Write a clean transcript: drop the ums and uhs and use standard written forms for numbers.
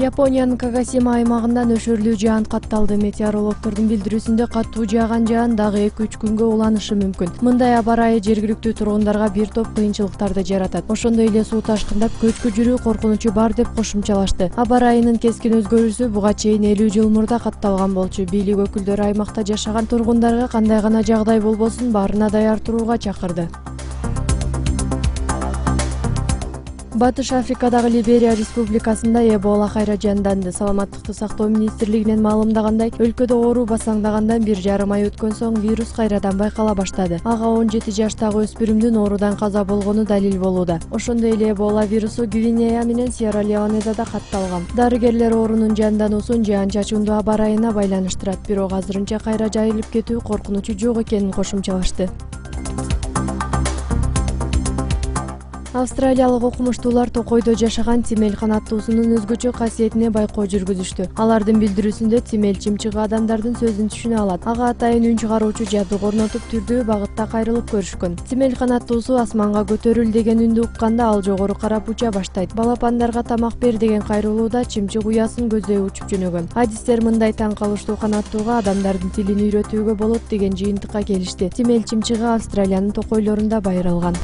Япониянын Кагасима аймагында нөшөрлүү жаан катталды. Метеорологдордун билдирүүсүндө катуу жааган жаан дагы 2-3 күнгө уланышы мүмкүн. Мындай аба ырайы жергиликтүү тургундарга бир топ кыйынчылыктарды жаратат. Ошондой эле суу ташкындап көчкү жүрүү коркунучу бар деп кошумчалашты. Аба ырайынын кескин өзгөрүүсү буга чейин 50 жыл мурда катталган болчу. Бийлик өкүлдөрү аймакта жашаган тургундарга кандай гана жагдай болбосун баарына даяр турууга чакырды. Батыш Африкадагы Либерия республикасында Эбола кайра жанданды. Саламаттыкты сактоо министрлигинен маалымдагандай, өлкөдө оору басаңдагандан 1,5 ай өткөн соң вирус кайрадан байкала баштады. Ага 17 жаштагы өспүрүмдүн оорудан каза болгону далил болууда. Ошондой эле Эбола вирусу Гвинея менен Сьерра-Леонеда да катталган. Дарыгерлер оорунун жандануусун жаан-чачындуу аба ырайына байланыштырат, бирок азырынча кайра жайылып кетүү коркунучу жок экенин кошумчалашты. Австралиялык окумуштуулар токойдо жашаган тимел канаттуусунун өзгөчө касиетине байкоо жүргүзүштү. Алардын билдирүүсүндө тимел чымчыгы адамдардын сөзүн түшүнө алат. Ага атайын үн чыгаруучу жабдык орнотуп түрдүү багытта кайрылып көрүшкөн. Тимел канаттуусу асманга көтөрүл деген үндү укканда ал жогору карап уча баштайт. Балапандарга тамак бер деген кайрылууда чымчык уясын көздөй учуп жөнөгөн. Адистер мындай таң калыштуу канаттууга адамдардын тилин үйрөтүүгө болот деген жыйынтыкка келишти. Тимел чымчыгы Австралиянын токойлорунда байыралган.